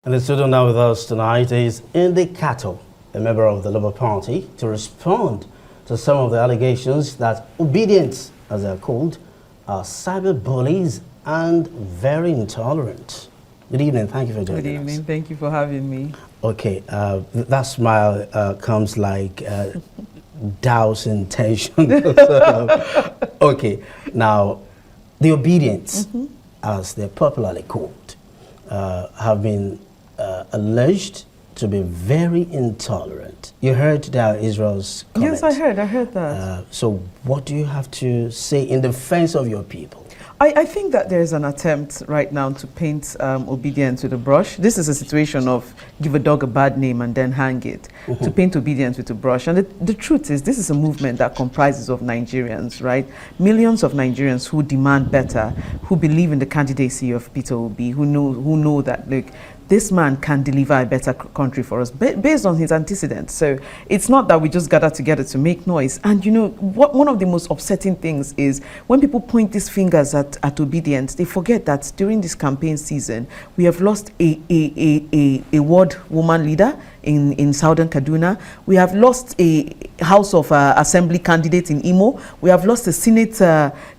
And the student now with us tonight is Ndi Kato, a member of the Labour Party, to respond to some of the allegations that Obidient, as they're called, are cyber bullies and very intolerant. Good evening. Thank you for joining us. Good evening. Thank you for having me. Okay, that smile comes like dousing tension. Okay, now the Obedients, as they're popularly called, have been alleged to be very intolerant. You heard that Israel's comment. Yes, I heard that. So what do you have to say in defense of your people? I think that there's an attempt right now to paint Obedience with a brush. This is a situation of give a dog a bad name and then hang it, to paint Obedience with a brush. And the truth is, this is a movement that comprises of Nigerians, right? Millions of Nigerians who demand better, who believe in the candidacy of Peter Obi, who know that, look, this man can deliver a better country for us based on his antecedents. So it's not that we just gather together to make noise. And you know, one of the most upsetting things is when people point these fingers at Obedience, they forget that during this campaign season, we have lost a ward woman leader in Southern Kaduna. We have lost a House of Assembly candidate in Imo. We have lost a Senate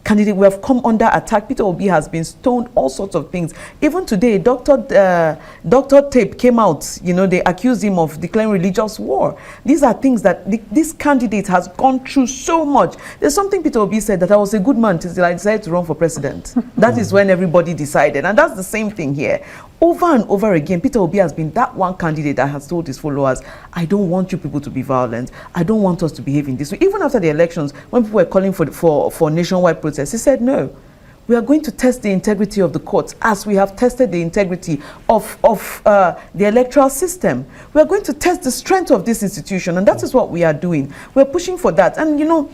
candidate. We have come under attack. Peter Obi has been stoned, all sorts of things. Even today, Dr. Tape came out, you know, they accused him of declaring religious war. These are things that this candidate has gone through so much. There's something Peter Obi said, that I was a good man till I decided to run for president. That is when everybody decided. And that's the same thing here. Over and over again, Peter Obi has been that one candidate that has told his followers, I don't want you people to be violent. I don't want us to behave in this way. Even after the elections, when people were calling for nationwide protests, he said, no, we are going to test the integrity of the courts as we have tested the integrity of the electoral system. We are going to test the strength of this institution, and that is what we are doing. We're pushing for that. And you know,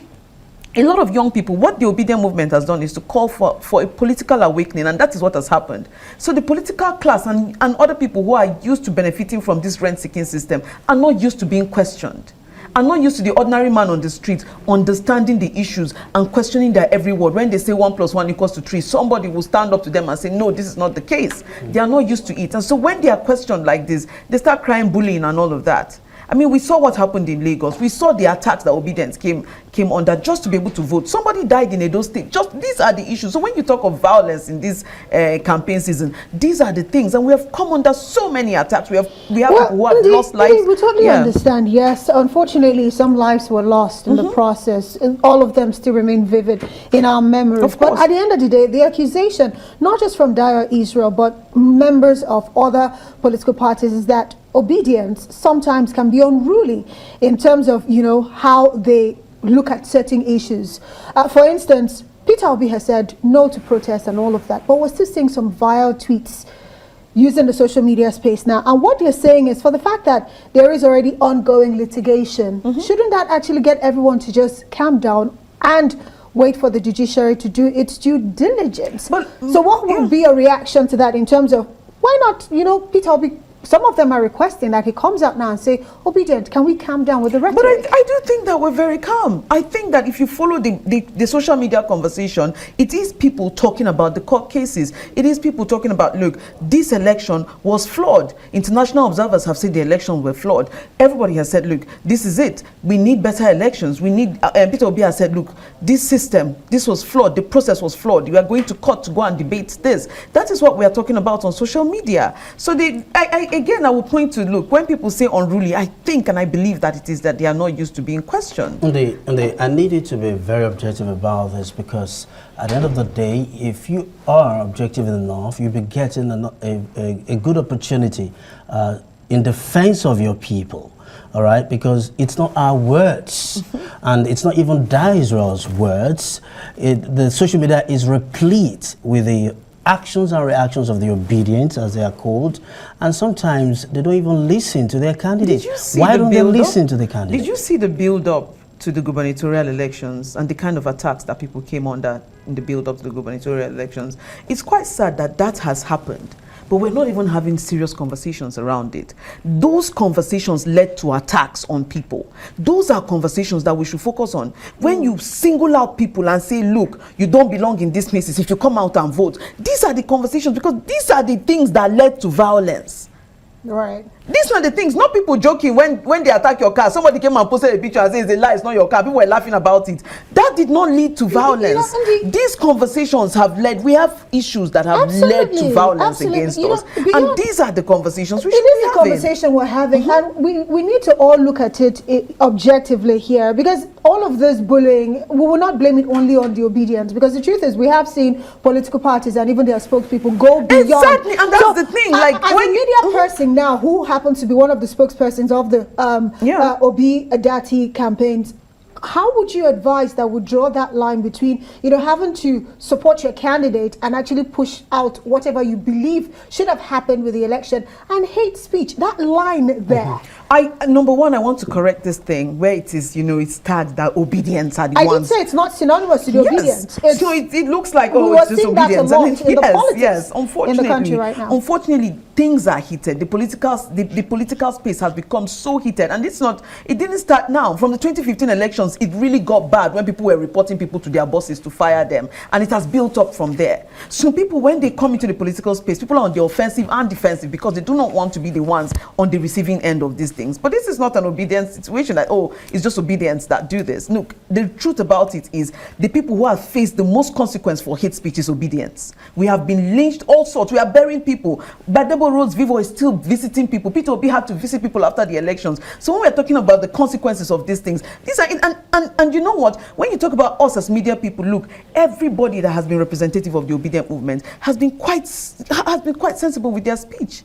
a lot of young people, what the Obedient movement has done is to call for a political awakening, and that is what has happened. So the political class and other people who are used to benefiting from this rent-seeking system are not used to being questioned, are not used to the ordinary man on the street understanding the issues and questioning their every word. When they say 1 + 1 = 3, somebody will stand up to them and say, no, this is not the case. They are not used to it. And so when they are questioned like this, they start crying bullying and all of that. I mean, we saw what happened in Lagos. We saw the attacks that Obedience came under just to be able to vote. Somebody died in Edo State. Just these are the issues. So when you talk of violence in this campaign season, these are the things. And we have come under so many attacks. We have people who have lost lives. We totally understand. Yes, unfortunately, some lives were lost in the process. And all of them still remain vivid in our memories. But at the end of the day, the accusation, not just from Dire Israel, but members of other political parties, is that Obedience sometimes can be unruly in terms of, you know, how they look at certain issues. For instance, Peter Obi has said no to protest and all of that, but we're still seeing some vile tweets using the social media space now. And what they're saying is, for the fact that there is already ongoing litigation, shouldn't that actually get everyone to just calm down and wait for the judiciary to do its due diligence? But, so what would be a reaction to that in terms of, why not, you know, Peter Obi, some of them are requesting that he comes out now and say, Obedient, can we calm down with the rhetoric? But I do think that we're very calm. I think that if you follow the social media conversation, it is people talking about the court cases. It is people talking about, look, this election was flawed. International observers have said the elections were flawed. Everybody has said, look, this is it. We need better elections. We need, Peter Obi has said, look, this system, this was flawed. The process was flawed. We are going to court to go and debate this. That is what we are talking about on social media. So again, I will point to, look, when people say unruly, I think and I believe that it is that they are not used to being questioned. I need you to be very objective about this, because at the end of the day, if you are objective enough, you'll be getting a good opportunity in defense of your people. All right, because it's not our words, and it's not even Dire Israel's words. The social media is replete with the actions and reactions of the Obedient, as they are called, and sometimes they don't even listen to their candidates. Why don't they listen to the candidates? Did you see the build-up to the gubernatorial elections and the kind of attacks that people came under in the build-up to the gubernatorial elections? It's quite sad that that has happened, but we're not even having serious conversations around it. Those conversations led to attacks on people. Those are conversations that we should focus on. When you single out people and say, look, you don't belong in these places if you come out and vote, these are the conversations, because these are the things that led to violence. Right. These are the things, not people joking when they attack your car. Somebody came and posted a picture and says it's a lie, it's not your car. People were laughing about it. That did not lead to violence. These conversations have led, we have issues that have led to violence against us. And these are the conversations we should be having. It is a conversation we're having. And we need to all look at it objectively here, because all of this bullying, we will not blame it only on the Obidient, because the truth is we have seen political parties and even their spokespeople go beyond. Exactly, and that's the thing. Like, as a media person now who happens to be one of the spokespersons of the Obi Adati campaigns, how would you advise that would draw that line between, having to support your candidate and actually push out whatever you believe should have happened with the election, and hate speech, that line there? Number one, I want to correct this thing where it is, it's tagged that Obedience are the ones. I did say it's not synonymous to the Obedience. So it looks like, it's just Obedience. Yes, unfortunately, in the country right now. Unfortunately, things are heated. The political space has become so heated, and it didn't start now. From the 2015 elections, it really got bad when people were reporting people to their bosses to fire them, and it has built up from there. So people, when they come into the political space, people are on the offensive and defensive because they do not want to be the ones on the receiving end of these things. But this is not an Obedience situation that, it's just Obedience that do this. Look, the truth about it is the people who have faced the most consequence for hate speech is Obedience. We have been lynched, all sorts. We are burying people. Badebo Rhodes Vivo is still visiting people. Peter Obi had to visit people after the elections. So when we're talking about the consequences of these things, these are, and you know what? When you talk about us as media people, look, everybody that has been representative of the Obedient movement has been quite sensible with their speech.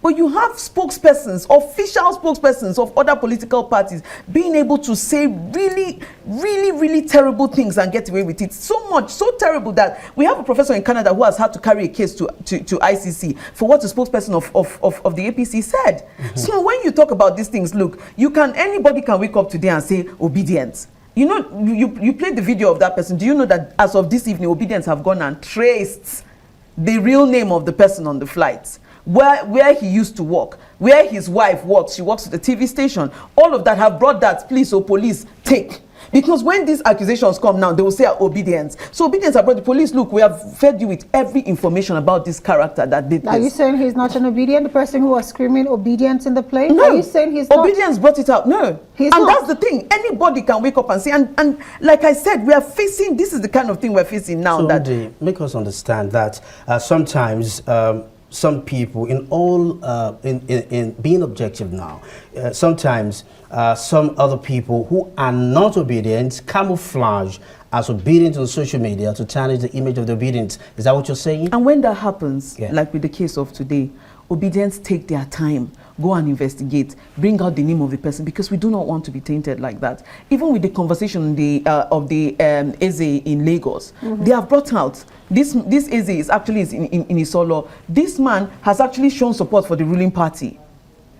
But you have spokespersons, official spokespersons of other political parties being able to say really, really, really terrible things and get away with it. So terrible that we have a professor in Canada who has had to carry a case to ICC for what the spokesperson of the APC said. So when you talk about these things, look, anybody can wake up today and say Obedience. You played the video of that person. Do you know that as of this evening, Obedience have gone and traced the real name of the person on the flight? Where he used to work, where his wife works, she works at the TV station, all of that have brought that, please, police, take. Because when these accusations come now, they will say Obedience. So Obedience have brought the police, look, we have fed you with every information about this character that did this. Are you saying he's not an Obedient, the person who was screaming Obedience in the plane? No. Are you saying he's not? Obedience brought it out. No. That's the thing. Anybody can wake up and say, and like I said, we are facing, this is the kind of thing we're facing now. So that make us understand that sometimes some people, in being objective now, sometimes some other people who are not Obedient camouflage as Obedient on social media to tarnish the image of the Obedient. Is that what you're saying? And when that happens, like with the case of today, Obedience take their time, go and investigate, bring out the name of the person, because we do not want to be tainted like that. Even with the conversation of the Eze in Lagos, they have brought out this Eze is actually in Isolo. This man has actually shown support for the ruling party.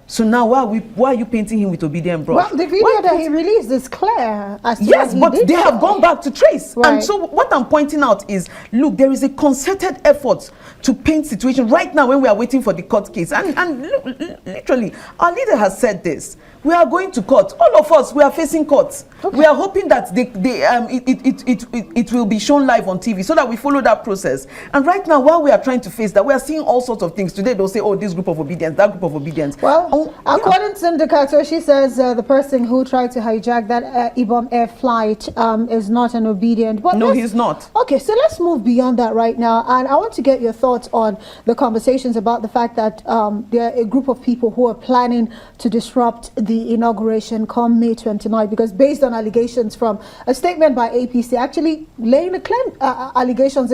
So now why are you painting him with Obidient brush? Well, the video that he released is clear as to yes, but they have gone back to trace. Right. And so what I'm pointing out is, look, there is a concerted effort to paint situation right now when we are waiting for the court case. And look, literally, our leader has said this. We are going to court. All of us, we are facing court. Okay. We are hoping that it will be shown live on TV so that we follow that process. And right now, while we are trying to face that, we are seeing all sorts of things. Today, they'll say, this group of Obedience, that group of Obedience. Well, according to Ndi Kato, she says the person who tried to hijack that Ibom Air flight is not an Obedient. But no, he's not. Okay, so let's move beyond that right now. And I want to get your thoughts on the conversations about the fact that there are a group of people who are planning to disrupt the inauguration come May 29, because based on allegations from a statement by APC actually laying the claim allegations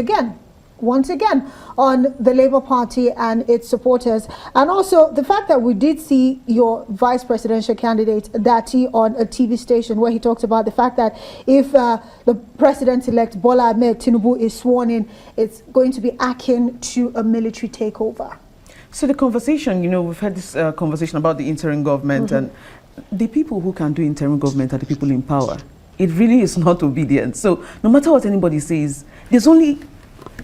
once again on the Labour Party and its supporters, and also the fact that we did see your vice presidential candidate Dati on a TV station where he talked about the fact that if the president-elect Bola Ahmed Tinubu is sworn in, it's going to be akin to a military takeover. So the conversation, we've had this conversation about the interim government, and the people who can do interim government are the people in power. It really is not Obedient. So no matter what anybody says, there's only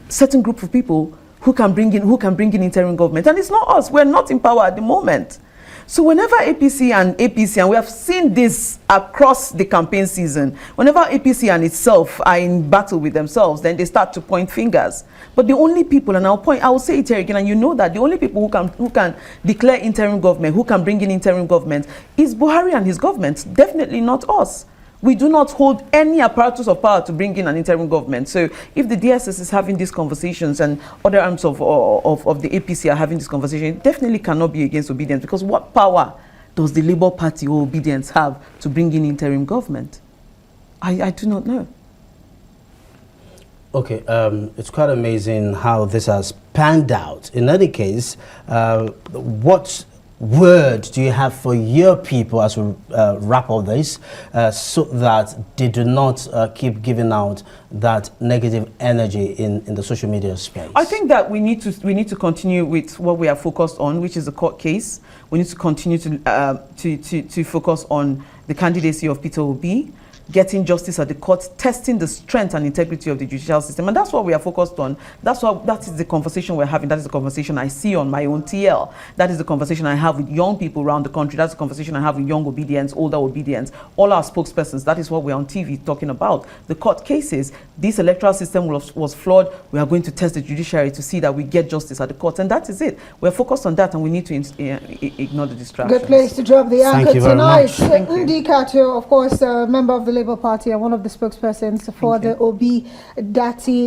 certain group of people who can bring in interim government, and it's not us. We're not in power at the moment. So whenever APC, and we have seen this across the campaign season, whenever APC and itself are in battle with themselves, then they start to point fingers. But the only people, and I will say it here again, and you know that the only people who can declare interim government, who can bring in interim government, is Buhari and his government, definitely not us. We do not hold any apparatus of power to bring in an interim government. So if the DSS is having these conversations and other arms of the APC are having this conversation, it definitely cannot be against Obidient, because what power does the Labour Party or Obidient have to bring in interim government? I do not know. Okay, it's quite amazing how this has panned out. In any case, what word do you have for your people as we wrap all this, so that they do not keep giving out that negative energy in the social media space? I think that we need to continue with what we are focused on, which is the court case. We need to continue to focus on the candidacy of Peter Obi, getting justice at the court, testing the strength and integrity of the judicial system. And that's what we are focused on. That is the conversation we're having. That is the conversation I see on my own TL. That is the conversation I have with young people around the country. That's the conversation I have with young Obedience, older Obedience, all our spokespersons. That is what we're on TV talking about. The court cases, this electoral system was flawed. We are going to test the judiciary to see that we get justice at the court. And that is it. We're focused on that, and we need to ignore the distractions. Good place to drop the anchor tonight. Ndi Kato, of course, a member of the Labour Party and one of the spokespersons for the Obi Dati